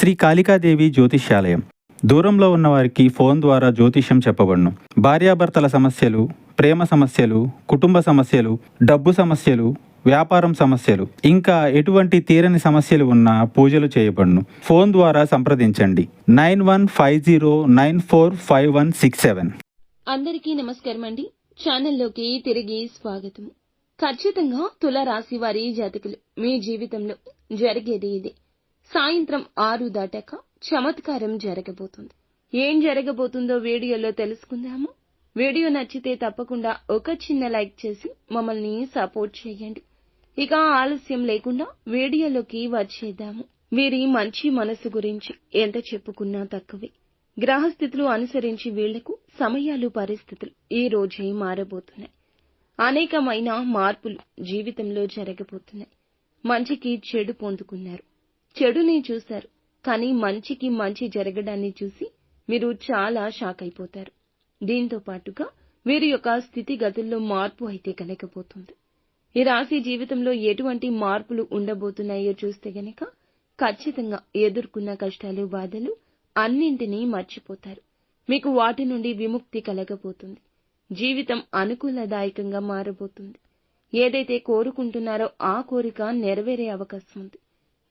శ్రీ కాళికాదేవి జ్యోతిష్యాలయం. దూరంలో ఉన్నవారికి ఫోన్ ద్వారా జ్యోతిష్యం చెప్పబడును. భార్యాభర్తల సమస్యలు, ప్రేమ సమస్యలు, కుటుంబ సమస్యలు, డబ్బు సమస్యలు, వ్యాపారం సమస్యలు, ఇంకా ఎటువంటి తీరని సమస్యలు ఉన్నా పూజలు చేయబడును. ఫోన్ ద్వారా సంప్రదించండి 9150945167. అందరికీ నమస్కారం అండి. ఛానల్లోకి తిరిగి స్వాగతం. ఖచ్చితంగా తులారాశి వారి జాతకులు మీ జీవితంలో జరిగేది ఇదే. సాయంత్రం 6 దాటాక చమత్కారం జరగబోతుంది. ఏం జరగబోతుందో వీడియోలో తెలుసుకుందాము. వీడియో నచ్చితే తప్పకుండా ఒక చిన్న లైక్ చేసి మమ్మల్ని సపోర్ట్ చేయండి. ఇక ఆలస్యం లేకుండా వీడియోలోకి వచ్చేద్దాము. వీరి మంచి మనసు గురించి ఎంత చెప్పుకున్నా తక్కువే. గ్రహస్థితులు అనుసరించి వీళ్లకు సమయాలు, పరిస్థితులు ఈ రోజే మారబోతున్నాయి. అనేకమైన మార్పులు జీవితంలో జరగబోతున్నాయి. మంచికి చెడు పొందుకున్నారు, చెడుని చూశారు, కానీ మంచికి మంచి జరగడాన్ని చూసి మీరు చాలా షాక్ అయిపోతారు. దీంతో పాటుగా వీరి యొక్క స్థితిగతుల్లో మార్పు అయితే కలగబోతుంది. ఈ రాశి జీవితంలో ఎటువంటి మార్పులు ఉండబోతున్నాయో చూస్తే గనక ఖచ్చితంగా ఎదుర్కొన్న కష్టాలు, బాధలు అన్నింటినీ మర్చిపోతారు. మీకు వాటి నుండి విముక్తి కలగబోతుంది. జీవితం అనుకూలదాయకంగా మారబోతుంది. ఏదైతే కోరుకుంటున్నారో ఆ కోరిక నెరవేరే అవకాశం ఉంది.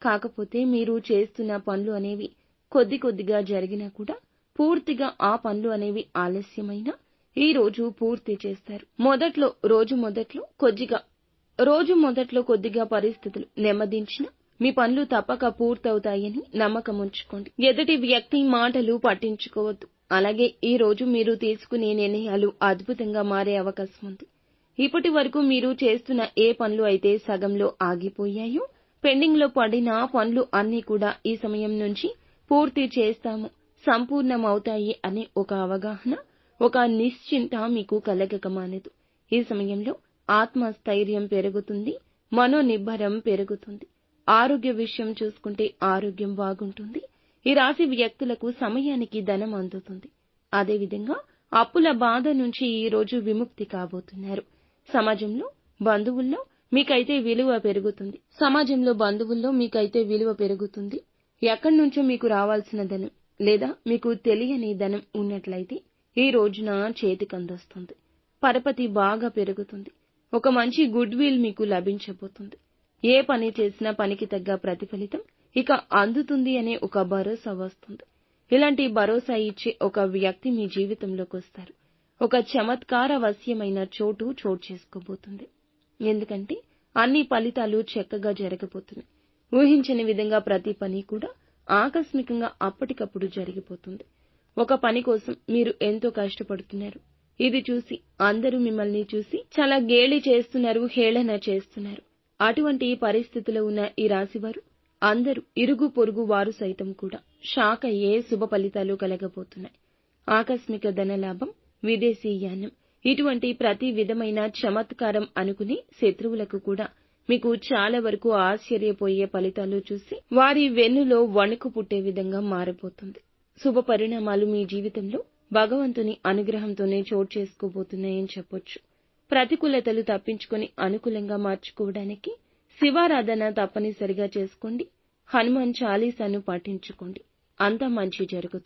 కాకపోతే మీరు చేస్తున్న పనులు అనేవి కొద్ది కొద్దిగా జరిగినా కూడా పూర్తిగా ఆ పనులు అనేవి ఆలస్యమైనా ఈ రోజు పూర్తి చేస్తారు. రోజు మొదట్లో కొద్దిగా పరిస్థితులు నెమ్మదించినా మీ పనులు తప్పక పూర్తవుతాయని నమ్మకం ఉంచుకోండి. ఎదుటి వ్యక్తి మాటలు పట్టించుకోవద్దు. అలాగే ఈ రోజు మీరు తీసుకునే నిర్ణయాలు అద్భుతంగా మారే అవకాశం ఉంది. ఇప్పటి వరకు మీరు చేస్తున్న ఏ పనులు అయితే సగంలో ఆగిపోయాయో, పెండింగ్ లో పడిన పనులు అన్నీ కూడా ఈ సమయం నుంచి పూర్తి చేస్తాము, సంపూర్ణమవుతాయి అనే ఒక అవగాహన, ఒక నిశ్చింత మీకు కలగక మానదు. ఈ సమయంలో ఆత్మస్థైర్యం పెరుగుతుంది, మనోనిబ్బరం పెరుగుతుంది. ఆరోగ్య విషయం చూసుకుంటే ఆరోగ్యం బాగుంటుంది. ఈ రాశి వ్యక్తులకు సమయానికి ధనం అందుతుంది. అదేవిధంగా అప్పుల బాధ నుంచి ఈ రోజు విముక్తి కాబోతున్నారు. సమాజంలో బంధువుల్లో మీకైతే విలువ పెరుగుతుంది. ఎక్కడి నుంచో మీకు రావాల్సిన ధనం లేదా మీకు తెలియని ధనం ఉన్నట్లయితే ఈ రోజున చేతికందొస్తుంది. పరపతి బాగా పెరుగుతుంది. ఒక మంచి గుడ్ విల్ మీకు లభించబోతుంది. ఏ పని చేసినా పనికి తగ్గ ప్రతిఫలితం ఇక అందుతుంది అనే ఒక భరోసా వస్తుంది. ఇలాంటి భరోసా ఇచ్చే ఒక వ్యక్తి మీ జీవితంలోకి వస్తారు. ఒక చమత్కారవశ్యమైన చోటు చేసుకోబోతుంది. ఎందుకంటే అన్ని ఫలితాలు చక్కగా జరగబోతున్నాయి. ఊహించని విధంగా ప్రతి పని కూడా ఆకస్మికంగా అప్పటికప్పుడు జరిగిపోతుంది. ఒక పని కోసం మీరు ఎంతో కష్టపడుతున్నారు. ఇది చూసి అందరూ మిమ్మల్ని చూసి చాలా గేలి చేస్తున్నారు, హేళన చేస్తున్నారు. అటువంటి పరిస్థితిలో ఉన్న ఈ రాశివారు అందరూ ఇరుగు పొరుగు వారు సైతం కూడా షాక్ అయ్యే శుభ ఫలితాలు కలగబోతున్నాయి. ఆకస్మిక ధనలాభం, విదేశీయానం, ఇటువంటి ప్రతి విధమైన చమత్కారం అనుకుని శత్రువులకు కూడా మీకు చాలా వరకు ఆశ్చర్యపోయే ఫలితాలు చూసి వారి వెన్నులో వణుకు పుట్టే విధంగా మారబోతుంది. శుభ పరిణామాలు మీ జీవితంలో భగవంతుని అనుగ్రహంతోనే చోటు చేసుకోబోతున్నాయని చెప్పొచ్చు. ప్రతికూలతలు తప్పించుకొని అనుకూలంగా మార్చుకోవడానికి శివారాధన తప్పనిసరిగా చేసుకోండి. హనుమాన్ చాలీసాను పాటించుకోండి. అంతా మంచి జరుగుతుంది.